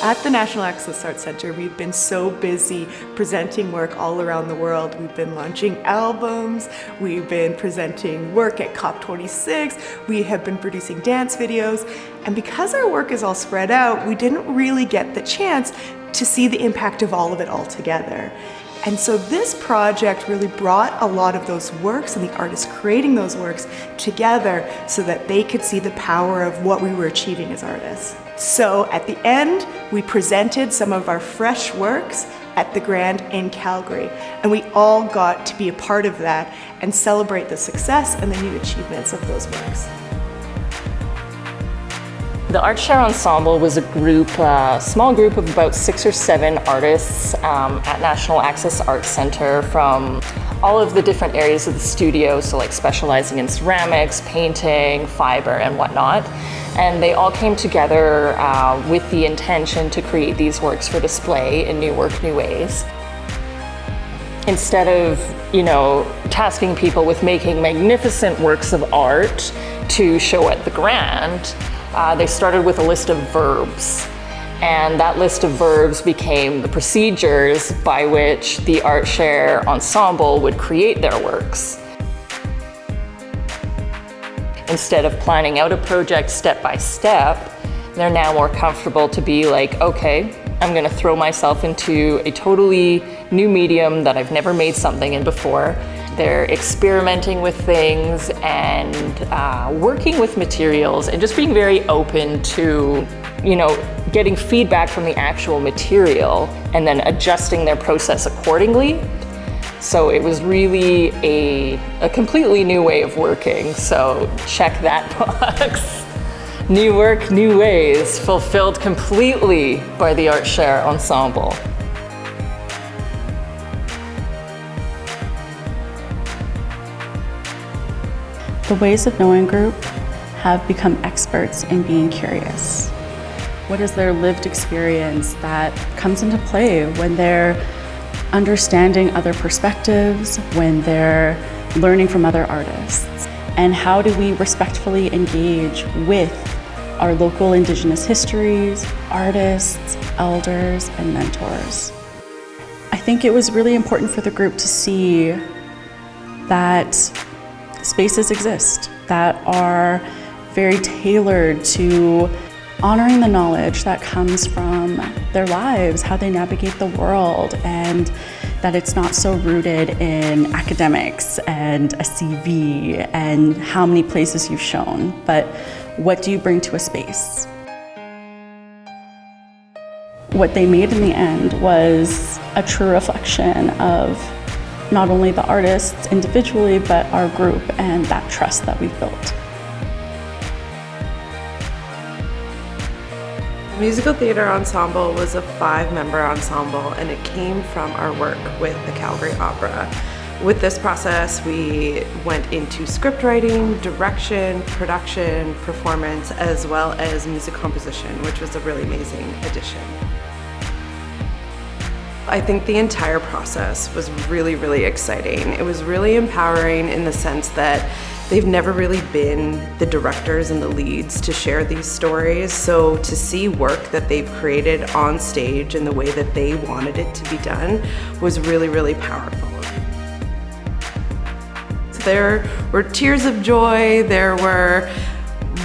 At the National Access Arts Centre, we've been so busy presenting work all around the world. We've been launching albums, we've been presenting work at COP26, we have been producing dance videos, and because our work is all spread out, we didn't really get the chance to see the impact of all of it all together. And so this project really brought a lot of those works and the artists creating those works together so that they could see the power of what we were achieving as artists. So at the end, we presented some of our fresh works at the Grand in Calgary, and we all got to be a part of that and celebrate the success and the new achievements of those works. The ArtShare ensemble was a small group of about 6 or 7 artists at National Access Arts Centre from all of the different areas of the studio, so like specializing in ceramics, painting, fiber, and whatnot. And they all came together with the intention to create these works for display in new work, new ways. Instead of, tasking people with making magnificent works of art to show at the Grand, they started with a list of verbs. And that list of verbs became the procedures by which the ArtShare ensemble would create their works. Instead of planning out a project step by step, they're now more comfortable to be like, okay, I'm gonna throw myself into a totally new medium that I've never made something in before. They're experimenting with things and working with materials and just being very open to, getting feedback from the actual material and then adjusting their process accordingly. So it was really a completely new way of working. So check that box. New work, new ways, fulfilled completely by the ArtShare ensemble. The Ways of Knowing group have become experts in being curious. What is their lived experience that comes into play when they're understanding other perspectives, when they're learning from other artists? And how do we respectfully engage with our local Indigenous histories, artists, elders, and mentors? I think it was really important for the group to see that spaces exist that are very tailored to honoring the knowledge that comes from their lives, how they navigate the world, and that it's not so rooted in academics and a CV and how many places you've shown, but what do you bring to a space? What they made in the end was a true reflection of not only the artists individually, but our group and that trust that we've built. The Musical Theatre Ensemble was a 5-member ensemble, and it came from our work with the Calgary Opera. With this process, we went into script writing, direction, production, performance, as well as music composition, which was a really amazing addition. I think the entire process was really, really exciting. It was really empowering in the sense that they've never really been the directors and the leads to share these stories. So to see work that they've created on stage in the way that they wanted it to be done was really, really powerful. So there were tears of joy, there were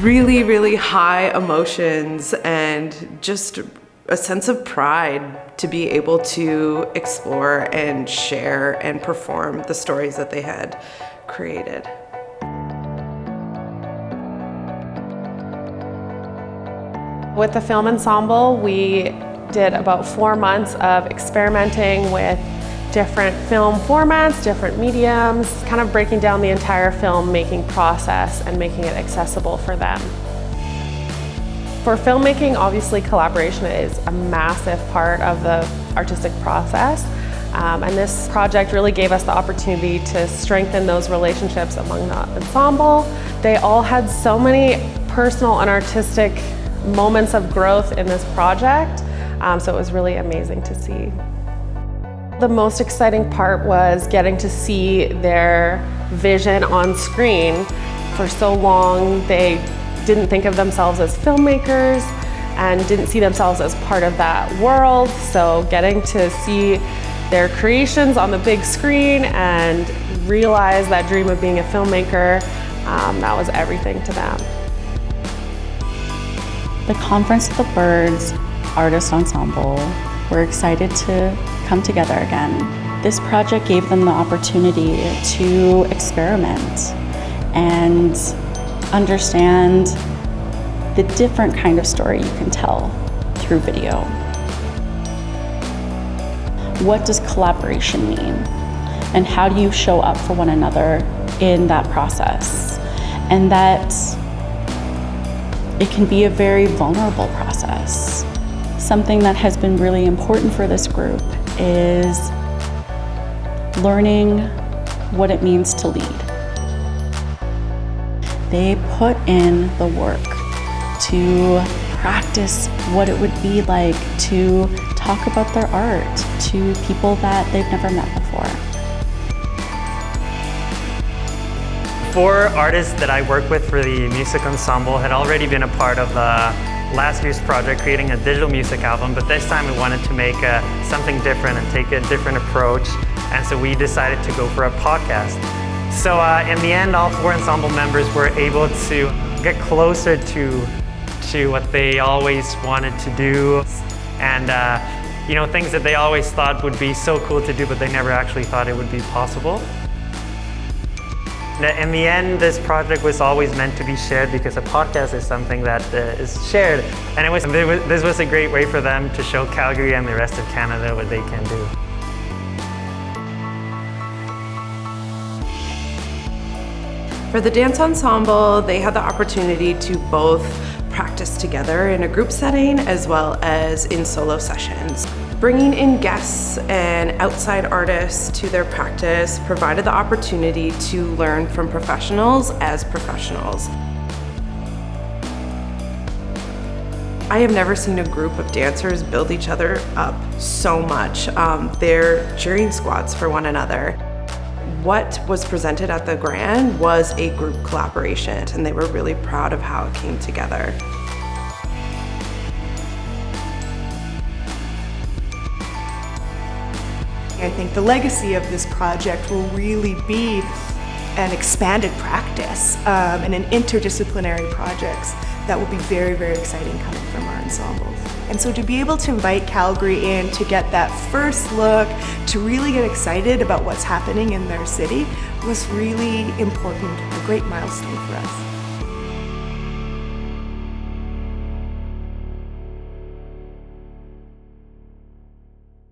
really, really high emotions, and just a sense of pride to be able to explore and share and perform the stories that they had created. With the film ensemble, we did about 4 months of experimenting with different film formats, different mediums, kind of breaking down the entire filmmaking process and making it accessible for them. For filmmaking, obviously collaboration is a massive part of the artistic process. And this project really gave us the opportunity to strengthen those relationships among the ensemble. They all had so many personal and artistic moments of growth in this project, so it was really amazing to see. The most exciting part was getting to see their vision on screen. For so long, they didn't think of themselves as filmmakers, and didn't see themselves as part of that world. So getting to see their creations on the big screen and realize that dream of being a filmmaker, that was everything to them. The Conference of the Birds Artist Ensemble were excited to come together again. This project gave them the opportunity to experiment and understand the different kind of story you can tell through video. What does collaboration mean? And how do you show up for one another in that process? And that it can be a very vulnerable process. Something that has been really important for this group is learning what it means to lead. They put in the work to practice what it would be like to talk about their art to people that they've never met before. 4 artists that I work with for the music ensemble had already been a part of last year's project, creating a digital music album, but this time we wanted to make something different and take a different approach, and so we decided to go for a podcast. So in the end, all 4 ensemble members were able to get closer to what they always wanted to do, and things that they always thought would be so cool to do, but they never actually thought it would be possible. In the end, this project was always meant to be shared because a podcast is something that is shared, and this was a great way for them to show Calgary and the rest of Canada what they can do. For the dance ensemble, they had the opportunity to both practice together in a group setting as well as in solo sessions. Bringing in guests and outside artists to their practice provided the opportunity to learn from professionals as professionals. I have never seen a group of dancers build each other up so much. They're cheering squads for one another. What was presented at the Grand was a group collaboration, and they were really proud of how it came together. I think the legacy of this project will really be an expanded practice and an interdisciplinary projects that will be very, very exciting coming from our ensembles. And so to be able to invite Calgary in to get that first look, to really get excited about what's happening in their city was really important, a great milestone for us.